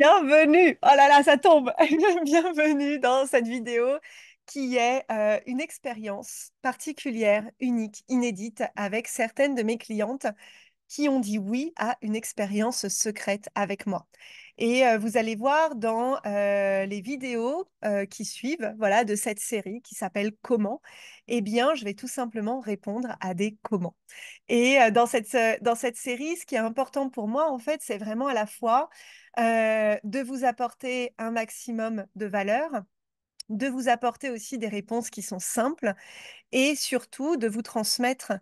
Bienvenue! Oh là là, ça tombe! Bienvenue dans cette vidéo qui est une expérience particulière, unique, inédite avec certaines de mes clientes qui ont dit oui à une expérience secrète avec moi. Et vous allez voir dans les vidéos qui suivent, voilà, de cette série qui s'appelle Comment, eh bien, je vais tout simplement répondre à des comment. Et dans cette série, ce qui est important pour moi, en fait, c'est vraiment à la fois de vous apporter un maximum de valeur, de vous apporter aussi des réponses qui sont simples et surtout de vous transmettre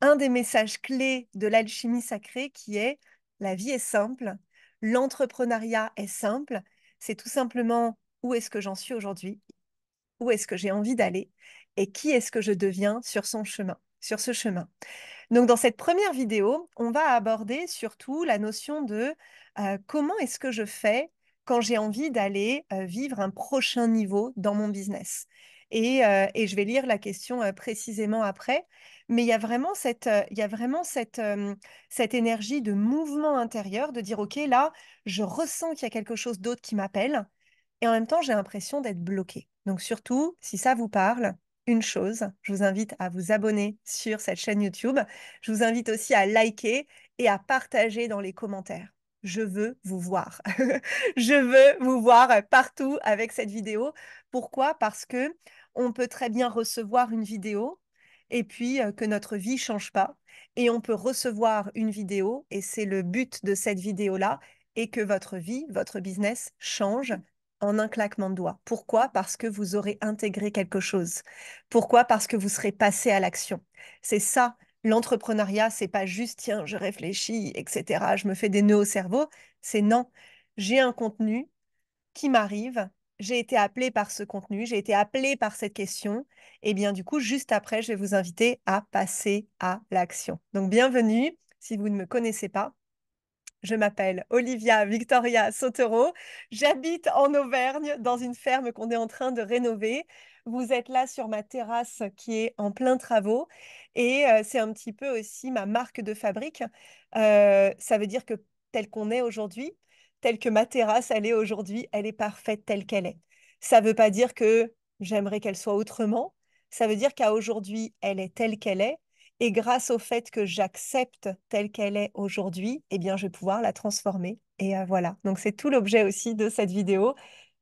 un des messages clés de l'alchimie sacrée qui est la vie est simple, l'entrepreneuriat est simple, c'est tout simplement où est-ce que j'en suis aujourd'hui, où est-ce que j'ai envie d'aller et qui est-ce que je deviens sur son chemin, sur ce chemin. Donc, dans cette première vidéo, on va aborder surtout la notion de comment est-ce que je fais quand j'ai envie d'aller vivre un prochain niveau dans mon business. Et je vais lire la question précisément après, mais il y a vraiment cette énergie de mouvement intérieur, de dire, OK, là, je ressens qu'il y a quelque chose d'autre qui m'appelle, et en même temps, j'ai l'impression d'être bloquée. Donc surtout, si ça vous parle, une chose, je vous invite à vous abonner sur cette chaîne YouTube. Je vous invite aussi à liker et à partager dans les commentaires. Je veux vous voir. Je veux vous voir partout avec cette vidéo. Pourquoi? Parce que on peut très bien recevoir une vidéo et puis que notre vie change pas. Et on peut recevoir une vidéo, et c'est le but de cette vidéo-là, et que votre vie, votre business change en un claquement de doigts. Pourquoi? Parce que vous aurez intégré quelque chose. Pourquoi? Parce que vous serez passé à l'action. C'est ça, l'entrepreneuriat, c'est pas juste, tiens, je réfléchis, etc., je me fais des nœuds au cerveau. C'est non, j'ai un contenu qui m'arrive, j'ai été appelée par ce contenu, j'ai été appelée par cette question, et bien du coup, juste après, je vais vous inviter à passer à l'action. Donc, bienvenue, si vous ne me connaissez pas. Je m'appelle Olivia Victoria Sotero. J'habite en Auvergne dans une ferme qu'on est en train de rénover. Vous êtes là sur ma terrasse qui est en plein travaux et c'est un petit peu aussi ma marque de fabrique. Ça veut dire que tel qu'on est aujourd'hui, telle que ma terrasse elle est aujourd'hui, elle est parfaite telle qu'elle est. Ça ne veut pas dire que j'aimerais qu'elle soit autrement. Ça veut dire qu'à aujourd'hui, elle est telle qu'elle est et grâce au fait que j'accepte telle qu'elle est aujourd'hui, eh bien, je vais pouvoir la transformer. Et voilà. Donc, c'est tout l'objet aussi de cette vidéo.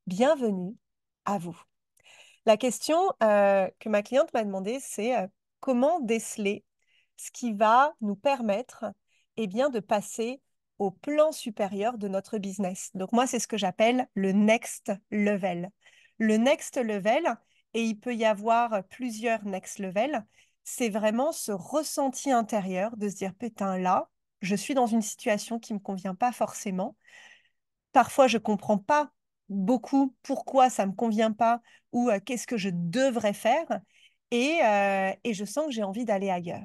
Bienvenue à vous. La question que ma cliente m'a demandé, c'est comment déceler ce qui va nous permettre eh bien, de passer au plan supérieur de notre business. Donc moi, c'est ce que j'appelle le next level. Le next level, et il peut y avoir plusieurs next level, c'est vraiment ce ressenti intérieur de se dire, putain, là, je suis dans une situation qui ne me convient pas forcément. Parfois, je comprends pas beaucoup pourquoi ça me convient pas ou qu'est-ce que je devrais faire et je sens que j'ai envie d'aller ailleurs.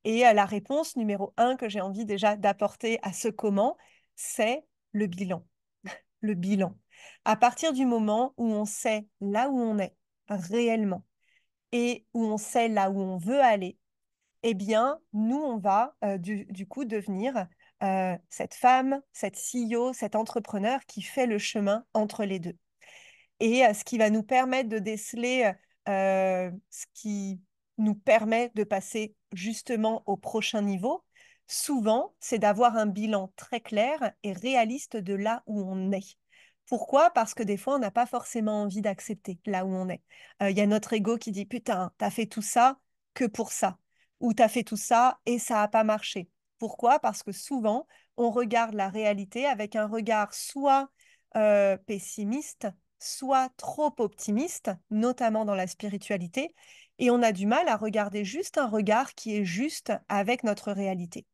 Et la réponse numéro un que j'ai envie déjà d'apporter à ce comment, c'est le bilan. Le bilan. À partir du moment où on sait là où on est réellement et où on sait là où on veut aller, eh bien, nous, on va du coup devenir cette femme, cette CEO, cet entrepreneur qui fait le chemin entre les deux. Et ce qui va nous permettre de déceler ce qui nous permet de passer justement au prochain niveau, souvent, c'est d'avoir un bilan très clair et réaliste de là où on est. Pourquoi? Parce que des fois, on n'a pas forcément envie d'accepter là où on est. Il y a notre ego qui dit, putain, t'as fait tout ça que pour ça. Ou t'as fait tout ça et ça n'a pas marché. Pourquoi? Parce que souvent, on regarde la réalité avec un regard soit pessimiste, soit trop optimiste, notamment dans la spiritualité, et on a du mal à regarder juste un regard qui est juste avec notre réalité.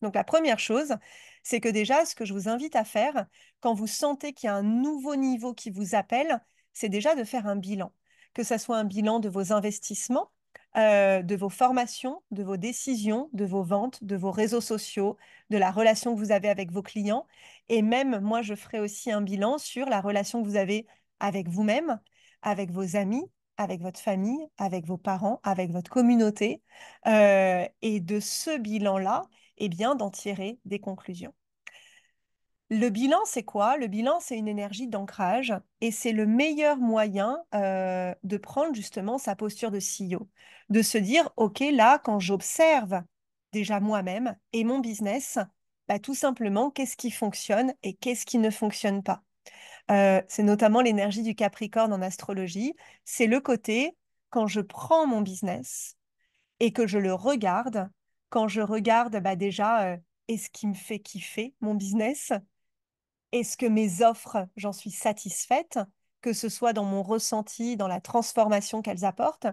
Donc la première chose, c'est que déjà, ce que je vous invite à faire, quand vous sentez qu'il y a un nouveau niveau qui vous appelle, c'est déjà de faire un bilan. Que ce soit un bilan de vos investissements, de vos formations, de vos décisions, de vos ventes, de vos réseaux sociaux, de la relation que vous avez avec vos clients. Et même, moi, je ferai aussi un bilan sur la relation que vous avez avec vous-même, avec vos amis, avec votre famille, avec vos parents, avec votre communauté. Et de ce bilan-là, eh bien, d'en tirer des conclusions. Le bilan, c'est quoi? Le bilan, c'est une énergie d'ancrage et c'est le meilleur moyen de prendre justement sa posture de CEO, de se dire, OK, là, quand j'observe déjà moi-même et mon business, bah, tout simplement, qu'est-ce qui fonctionne et qu'est-ce qui ne fonctionne pas? C'est notamment l'énergie du Capricorne en astrologie. C'est le côté, quand je prends mon business et que je le regarde, quand je regarde bah, déjà, est-ce qui me fait kiffer mon business? Est-ce que mes offres, j'en suis satisfaite, que ce soit dans mon ressenti, dans la transformation qu'elles apportent?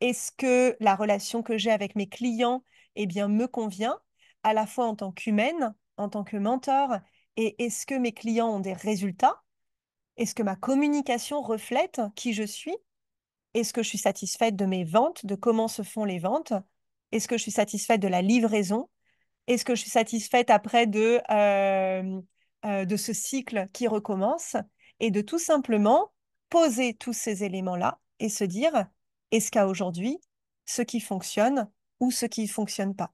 Est-ce que la relation que j'ai avec mes clients, eh bien, me convient, à la fois en tant qu'humaine, en tant que mentor, et est-ce que mes clients ont des résultats? Est-ce que ma communication reflète qui je suis? Est-ce que je suis satisfaite de mes ventes, de comment se font les ventes? Est-ce que je suis satisfaite de la livraison? Est-ce que je suis satisfaite après de ce cycle qui recommence et de tout simplement poser tous ces éléments-là et se dire, est-ce qu'à aujourd'hui, ce qui fonctionne ou ce qui ne fonctionne pas?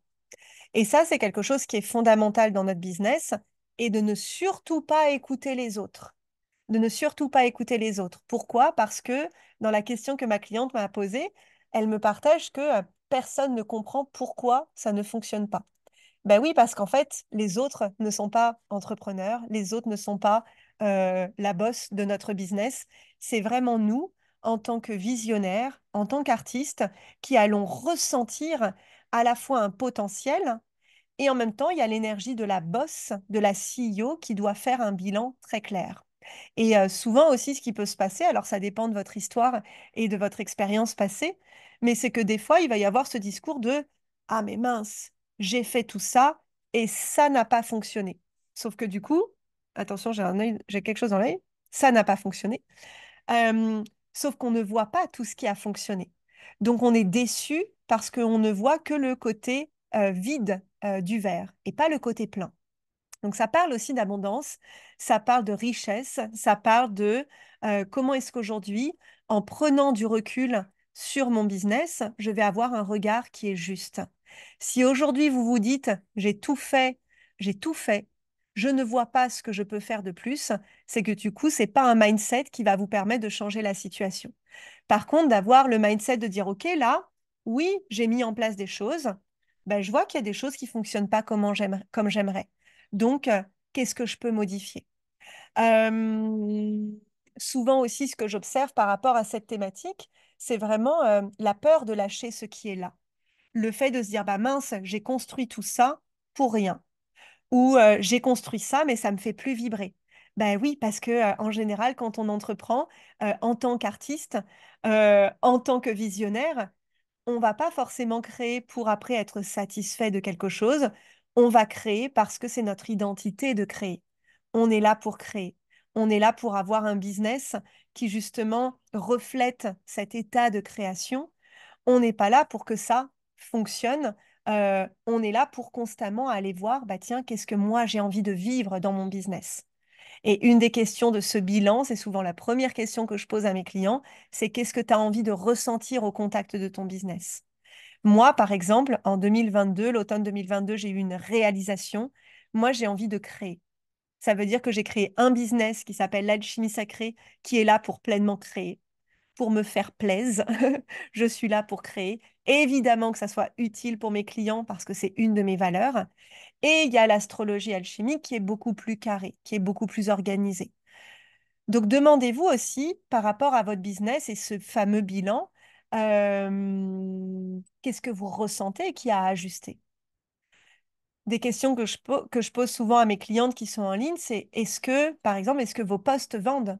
Et ça, c'est quelque chose qui est fondamental dans notre business et de ne surtout pas écouter les autres. De ne surtout pas écouter les autres. Pourquoi? Parce que dans la question que ma cliente m'a posée, elle me partage que personne ne comprend pourquoi ça ne fonctionne pas. Ben oui, parce qu'en fait, les autres ne sont pas entrepreneurs, les autres ne sont pas la bosse de notre business. C'est vraiment nous, en tant que visionnaires, en tant qu'artistes, qui allons ressentir à la fois un potentiel et en même temps, il y a l'énergie de la bosse, de la CEO qui doit faire un bilan très clair. Et souvent aussi, ce qui peut se passer, alors ça dépend de votre histoire et de votre expérience passée, mais c'est que des fois, il va y avoir ce discours de «Ah mais mince, j'ai fait tout ça et ça n'a pas fonctionné». Sauf que du coup, attention, j'ai quelque chose dans l'œil, ça n'a pas fonctionné. Euh, Sauf qu'on ne voit pas tout ce qui a fonctionné. Donc on est déçu parce qu'on ne voit que le côté vide du verre et pas le côté plein. Donc ça parle aussi d'abondance, ça parle de richesse, ça parle de comment est-ce qu'aujourd'hui, en prenant du recul sur mon business, je vais avoir un regard qui est juste. Si aujourd'hui vous vous dites j'ai tout fait, je ne vois pas ce que je peux faire de plus, c'est que du coup, c'est pas un mindset qui va vous permettre de changer la situation. Par contre, d'avoir le mindset de dire, OK, là, oui, j'ai mis en place des choses, ben, je vois qu'il y a des choses qui fonctionnent pas comme j'aimerais. Donc, qu'est-ce que je peux modifier? Euh, Souvent aussi, ce que j'observe par rapport à cette thématique, c'est vraiment la peur de lâcher ce qui est là. Le fait de se dire, bah mince, j'ai construit tout ça pour rien. Ou j'ai construit ça, mais ça me fait plus vibrer. Ben oui, parce que en général, quand on entreprend en tant qu'artiste, en tant que visionnaire, on va pas forcément créer pour après être satisfait de quelque chose. On va créer parce que c'est notre identité de créer. On est là pour créer. On est là pour avoir un business qui justement reflète cet état de création. On n'est pas là pour que ça fonctionne. On est là pour constamment aller voir, bah tiens, qu'est-ce que moi j'ai envie de vivre dans mon business? Et une des questions de ce bilan, c'est souvent la première question que je pose à mes clients, c'est qu'est-ce que tu as envie de ressentir au contact de ton business? Moi, par exemple, en 2022, l'automne 2022, j'ai eu une réalisation. Moi, j'ai envie de créer. Ça veut dire que j'ai créé un business qui s'appelle l'Alchimie Sacrée, qui est là pour pleinement créer, pour me faire plaisir. Je suis là pour créer. Évidemment que ça soit utile pour mes clients parce que c'est une de mes valeurs. Et il y a l'astrologie alchimique qui est beaucoup plus carrée, qui est beaucoup plus organisée. Donc, demandez-vous aussi, par rapport à votre business et ce fameux bilan, qu'est-ce que vous ressentez qui a à ajuster? Des questions que je pose souvent à mes clientes qui sont en ligne, c'est est-ce que, par exemple, est-ce que vos posts vendent?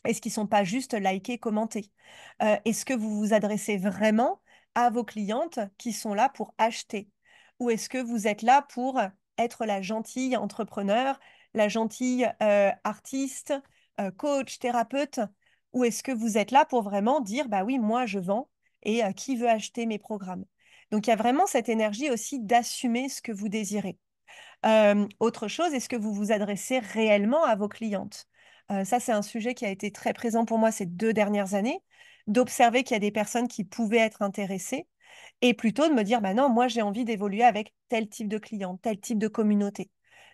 Est-ce qu'ils ne sont pas juste likés, commentés? Est-ce que vous vous adressez vraiment à vos clientes qui sont là pour acheter? Ou est-ce que vous êtes là pour être la gentille entrepreneur, la gentille artiste, coach, thérapeute? Ou est-ce que vous êtes là pour vraiment dire, bah oui, moi je vends et qui veut acheter mes programmes? Donc il y a vraiment cette énergie aussi d'assumer ce que vous désirez. Autre chose, est-ce que vous vous adressez réellement à vos clientes? Ça, c'est un sujet qui a été très présent pour moi ces 2 dernières années, d'observer qu'il y a des personnes qui pouvaient être intéressées et plutôt de me dire, bah non, moi j'ai envie d'évoluer avec tel type de client, tel type de communauté.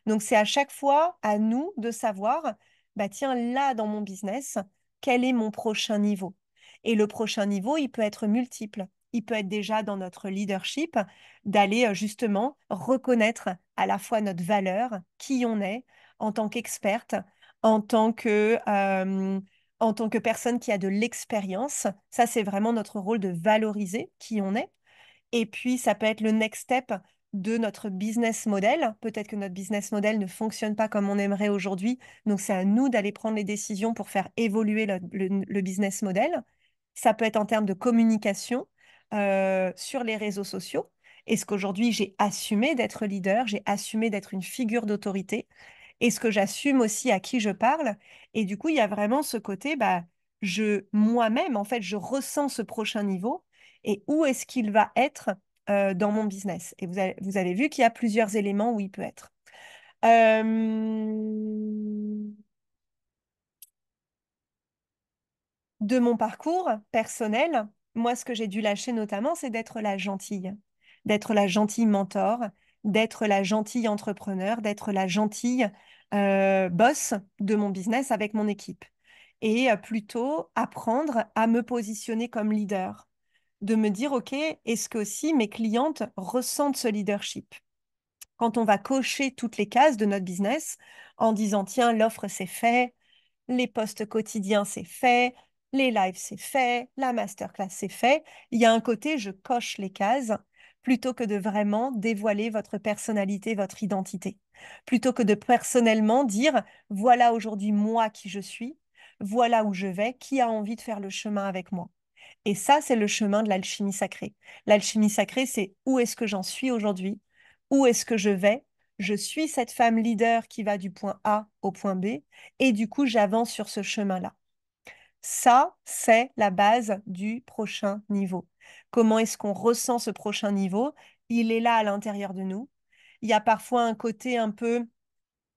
Donc, c'est à chaque fois à nous de savoir, bah tiens, là, dans mon business, quel est mon prochain niveau? Et le prochain niveau, il peut être multiple. Il peut être déjà dans notre leadership, d'aller justement reconnaître à la fois notre valeur, qui on est en tant qu'experte, en tant que, euh, en tant que personne qui a de l'expérience. Ça, c'est vraiment notre rôle de valoriser qui on est. Et puis, ça peut être le next step de notre business model. Peut-être que notre business model ne fonctionne pas comme on aimerait aujourd'hui. Donc, c'est à nous d'aller prendre les décisions pour faire évoluer le business model. Ça peut être en termes de communication sur les réseaux sociaux. Est-ce qu'aujourd'hui, j'ai assumé d'être leader, j'ai assumé d'être une figure d'autorité? Est-ce que j'assume aussi à qui je parle? Et du coup, il y a vraiment ce côté, bah, moi-même, en fait, je ressens ce prochain niveau et où est-ce qu'il va être dans mon business. Et vous avez vu qu'il y a plusieurs éléments où il peut être. Euh, de mon parcours personnel, moi, ce que j'ai dû lâcher notamment, c'est d'être la gentille mentor, d'être la gentille entrepreneur, d'être la gentille boss de mon business avec mon équipe. Et plutôt apprendre à me positionner comme leader, de me dire, OK, est-ce que aussi mes clientes ressentent ce leadership? Quand on va cocher toutes les cases de notre business en disant, tiens, l'offre, c'est fait, les posts quotidiens, c'est fait, les lives, c'est fait, la masterclass, c'est fait. Il y a un côté, je coche les cases plutôt que de vraiment dévoiler votre personnalité, votre identité. Plutôt que de personnellement dire, voilà aujourd'hui moi qui je suis, voilà où je vais, qui a envie de faire le chemin avec moi. Et ça, c'est le chemin de l'alchimie sacrée. L'alchimie sacrée, c'est où est-ce que j'en suis aujourd'hui, où est-ce que je vais. Je suis cette femme leader qui va du point A au point B et du coup, j'avance sur ce chemin-là. Ça, c'est la base du prochain niveau. Comment est-ce qu'on ressent ce prochain niveau? Il est là à l'intérieur de nous. Il y a parfois un côté un peu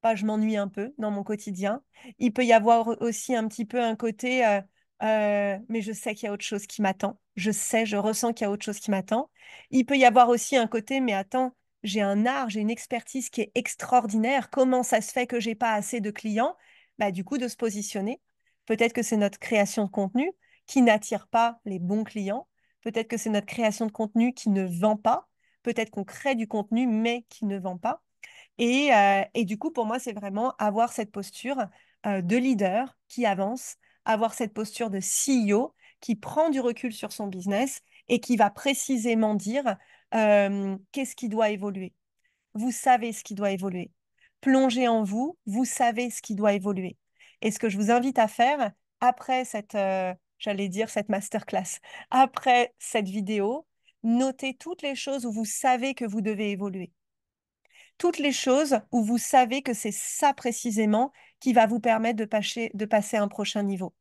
pas je m'ennuie un peu dans mon quotidien. Il peut y avoir aussi un petit peu un côté, mais je sais qu'il y a autre chose qui m'attend. Je sais, je ressens qu'il y a autre chose qui m'attend. Il peut y avoir aussi un côté, mais attends, j'ai un art, j'ai une expertise qui est extraordinaire. Comment ça se fait que j'ai pas assez de clients? Bah, du coup, de se positionner. Peut-être que c'est notre création de contenu qui n'attire pas les bons clients. Peut-être que c'est notre création de contenu qui ne vend pas. Peut-être qu'on crée du contenu, mais qui ne vend pas. Et du coup, pour moi, c'est vraiment avoir cette posture de leader qui avance, avoir cette posture de CEO qui prend du recul sur son business et qui va précisément dire qu'est-ce qui doit évoluer. Vous savez ce qui doit évoluer. Plongez en vous, vous savez ce qui doit évoluer. Et ce que je vous invite à faire après cette, j'allais dire, cette masterclass, après cette vidéo, notez toutes les choses où vous savez que vous devez évoluer, toutes les choses où vous savez que c'est ça précisément qui va vous permettre de passer à un prochain niveau.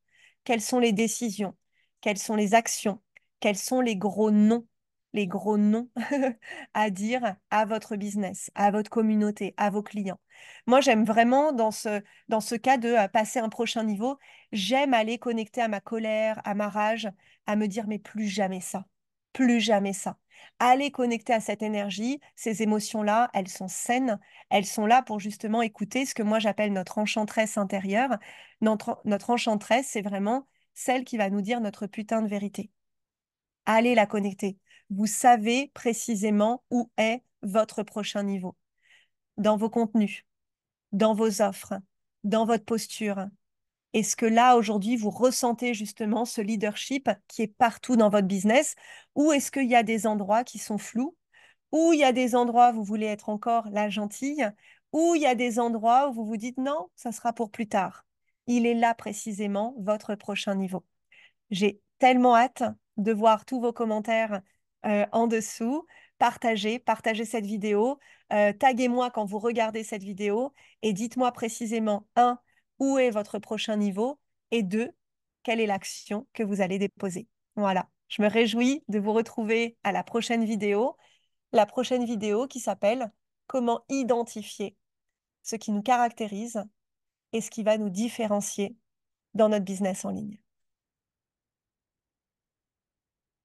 Quelles sont les décisions? Quelles sont les actions? Quels sont les gros noms à dire à votre business, à votre communauté, à vos clients? Moi, j'aime vraiment dans ce cas de passer un prochain niveau, j'aime aller connecter à ma colère, à ma rage, à me dire mais plus jamais ça, plus jamais ça. Aller connecter à cette énergie, ces émotions-là, elles sont saines, elles sont là pour justement écouter ce que moi j'appelle notre enchanteresse intérieure. Notre enchanteresse, c'est vraiment celle qui va nous dire notre putain de vérité. Allez la connecter. Vous savez précisément où est votre prochain niveau. Dans vos contenus, dans vos offres, dans votre posture. Est-ce que là, aujourd'hui, vous ressentez justement ce leadership qui est partout dans votre business, ou est-ce qu'il y a des endroits qui sont flous, ou il y a des endroits où vous voulez être encore la gentille, ou il y a des endroits où vous vous dites non, ça sera pour plus tard. Il est là précisément votre prochain niveau. J'ai tellement hâte de voir tous vos commentaires en dessous. Partagez cette vidéo. Taguez-moi quand vous regardez cette vidéo et dites-moi précisément, un, où est votre prochain niveau et deux, quelle est l'action que vous allez déposer. Voilà, je me réjouis de vous retrouver à la prochaine vidéo qui s'appelle Comment identifier ce qui nous caractérise et ce qui va nous différencier dans notre business en ligne.